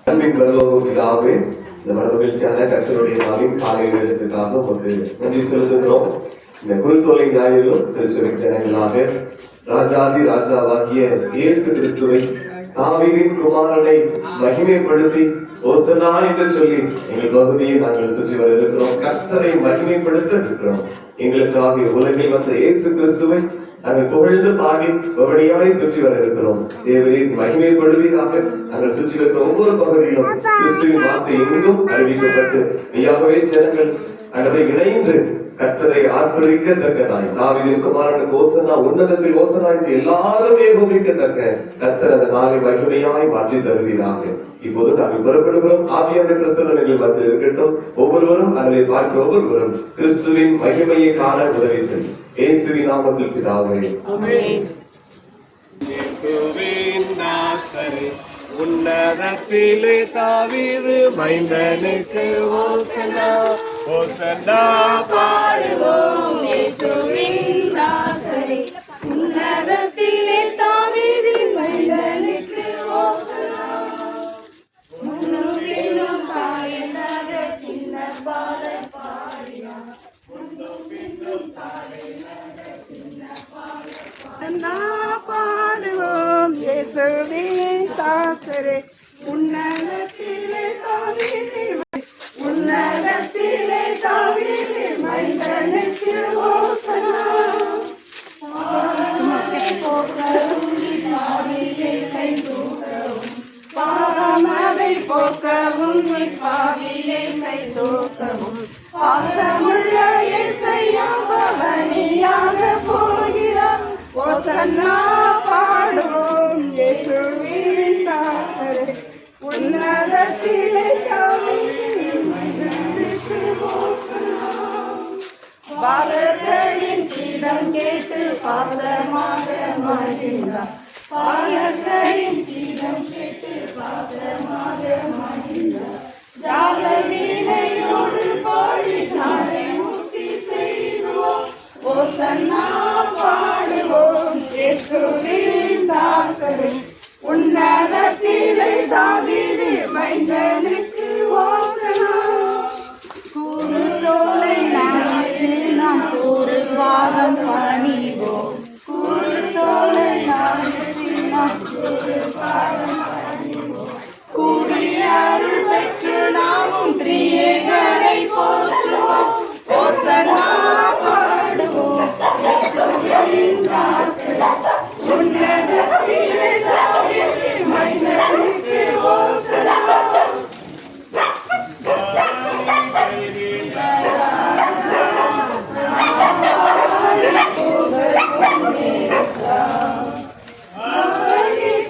அன்பின் பரலோக பிதாவே, இந்த மனமகிழ்ச்சியான கர்த்தருடைய நாளின் காலை நேரத்துக்காக உமக்கு நன்றி செலுத்துகிறோம். இந்த குருத்தோலை ஞாயிறும் திருச்சபை ஜனங்களாக ராஜாதி ராஜாவாகிய இயேசு கிறிஸ்துவை தாவீதின் குமாரனை மகிமைப்படுத்தி ஓசன்னா என்று சொல்லி எங்கள் பகுதியை நாங்கள் சுற்றி வர இருக்கிறோம். கர்த்தரை மகிமைப்படுத்த இருக்கிறோம். எங்களுக்காக உலகில் வந்த இயேசு கிறிஸ்துவை நாங்கள் புகழ்ந்து பாடி ஒவ்வொருவரையாய் சுற்றி வர இருக்கிறோம். தேவனின் மகிமைப்படுவீராக நாங்கள் சுற்றி இருக்கிற ஒவ்வொரு பகுதியிலும் கிறிஸ்துவின் வார்த்தை எங்கும் அறிவிக்கப்பட்டு மெய்யாகவே ஜனங்கள் அதை இணைந்து கர்த்தரை ஆர்ப்பரிக்கத்தக்கதாய் தாவீதின் குமாரனுக்கு ஓசன்னா, உன்னதத்தில் ஓசன்னா என்று எல்லாரும் ஏகோபிக்கத்தக்க கர்த்தர் அந்த நாளை மகிமையாய் மாற்றி தருவீராக. இப்போது நாங்கள் புறப்படுகிறோம். ஆவியானவருடைய பிரசன்னம் எங்கள் மத்தியில் இருக்கட்டும். ஒவ்வொருவரும் அதை பார்க்கிற ஒவ்வொருவரும் கிறிஸ்துவின் மகிமையை காண உதவி செய்யும். இயேசுவின் நாமத்தில் பிதாவே, ஆமென். இயேசுவின் நாசரே, உன்னதத்திலே தாவீது மைந்தனுக்கு ஓசன்னா, ஓசன்னா பாடுவோம். இயேசுவின் நாசரே, உன்னதத்திலே தாவீது மைந்தனுக்கு ஓசன்னா. முன்னும் சாயனாக சின்ன பாடல் பாடினார். பாடுவோம் இயேசுவின் தாசரே, உன்னதத்திலே தாவீது, உன்னதத்திலே தாவீது மைந்தனுக்கு ஓசன்னா. பாவமதை போக்கவும் பாவியை கை தூக்கவும் பாசமுள்ள இயேசையா பவனியாக போகிறார். ஓசன்னா பாடுவோம் இயேசுவின் தாசரே, உன்னதத்திலே தாவீது மைந்தனுக்கு ஓசன்னா. பாலர்களின் கீதம் கேட்டு பாசமாக மகிழ்ந்தார். பாலர்களின் கீதம் கேட்டு பாசமாக மகிழ்ந்தார். ஜால வீணையோடு பாடி நாளை முக்தி செய்வோம். ஓசன்னா பாடுவோம் இயேசுவின் தாசரே, உன்னதத்திலே தாவீது மைந்தனுக்கு ஓசன்னா. கூறு தோலை நாட்டி நாம் கூறு பாதம் பணிவோம். கூறு தோலை நாட்டி நாம் கூறு பாதம் பணிவோம். கூடிய அருள் பெற்று நாமும் திரியேகரை போற்றுவோம். ஓசன்னா பாடுவோம் இயேசுவின் தாசரே, உன்னதத்திலே தாவீது மைந்தனுக்கு ஓசன்னா.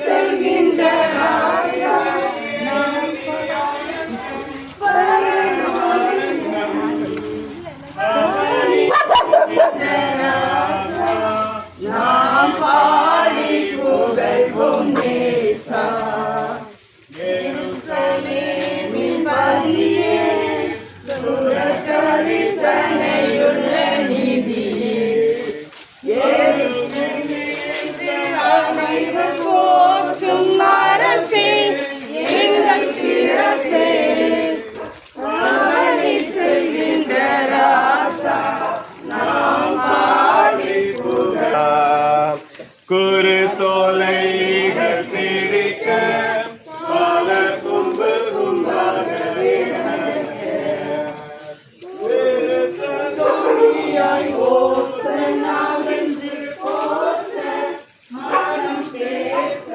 செல்கின்ற ராஜா நாம் பாடி புகழ்வோம் நேசா. எருசலேமின் பதியே, சுரகரிசனையுள்ள நிதியே, அனைவர் போற்றும் அரசே, எங்கள் சிரசே, ஆடி செல்கின்ற ராசா நாம் பாடி புகழ். குரு தோலைகள் பிடிக்க பல கும்பு கும்பாக ஓசன்னா வென்று போற்ற மனம் கேட்க.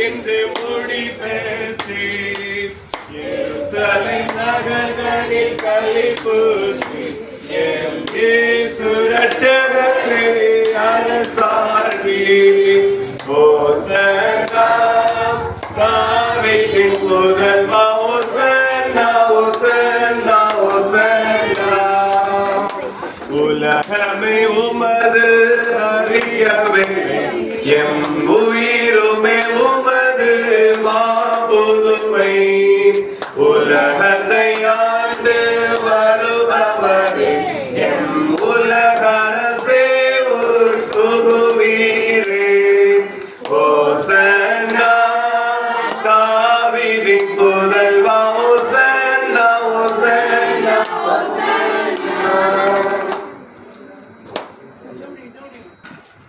என்று முடிப்பேற்றி எருசலேம் நகரில் களிப்பூற்றி எம் இயேசு ரட்சகரே அரசாட்சி ஹோசன்னா தாவீதின் புதல்வா ஹோசன்னா ஹோசன்னா ஹோசன்னா உலகமே உமது அறியவில்லை எம் உயிருமே உமது மாபுதுமை உலகத்தை ஆண்டு வருபவரே எம் உலகரசே உட்புகுவீரே ஹோசன்னா தாவீதின் புதல்வா ஹோசன்னா ஹோசன்னா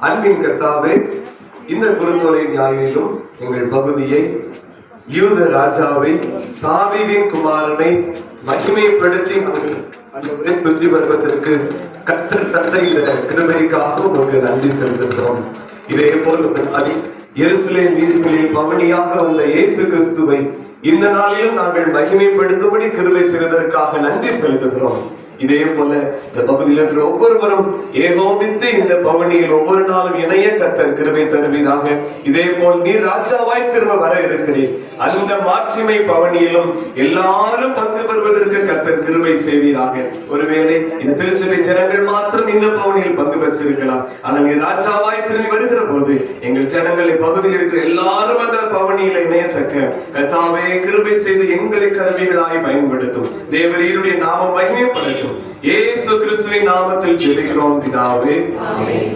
அன்பின் கர்த்தாவே, இந்த குருத்தோலை ஞாயிறிலும் எங்கள் பகுதியை யூத ராஜாவை தாவீதின் குமாரனை மகிமைப்படுத்தி அவர்களை சுற்றி வருவதற்கு கர்த்தர் தந்த இந்த கிருபைக்காக உங்களுக்கு நன்றி செலுத்துகிறோம். இதே போல் எருசலேம் வீதிகளில் பவனியாக வந்த இயேசு கிறிஸ்துவை இந்த நாளிலும் நாங்கள் மகிமைப்படுத்தும்படி கிருபை செய்வதற்காக நன்றி செலுத்துகிறோம். இதே போல இந்த பகுதியில் இருக்கிற ஒவ்வொருவரும் ஏகோபித்து இந்த பவனியில் ஒவ்வொரு நாளும் இணைய கர்த்தர் கிருபை தருவீராக. இதே போல் நீர் ராஜாவாய் திரும்ப வர இருக்கிறீர். அந்த மாட்சிமை பவனியிலும் எல்லாரும் பங்கு பெறுவதற்கு கர்த்தர் கிருபை செய்வீராக. ஒருவேளை இந்த திருச்சபை ஜனங்கள் மாத்திரம் இந்த பவனியில் பங்கு பெற்றிருக்கலாம். ஆனால் நீர் ராஜாவாய் திரும்பி வருகிற போது எங்கள் ஜனங்களை பகுதியில் இருக்கிற எல்லாரும் அந்த பவனியில் இணையத்தக்க கர்த்தாவே கிருபை செய்து எங்களை கருவிகளாய் பயன்படுத்தும். தேவரீருடைய நாமம் மகிமைப்படட்டும். இயேசு கிறிஸ்துவின் நாமத்தில் ஜெபிக்கிறோம் பிதாவே. ஆமென்.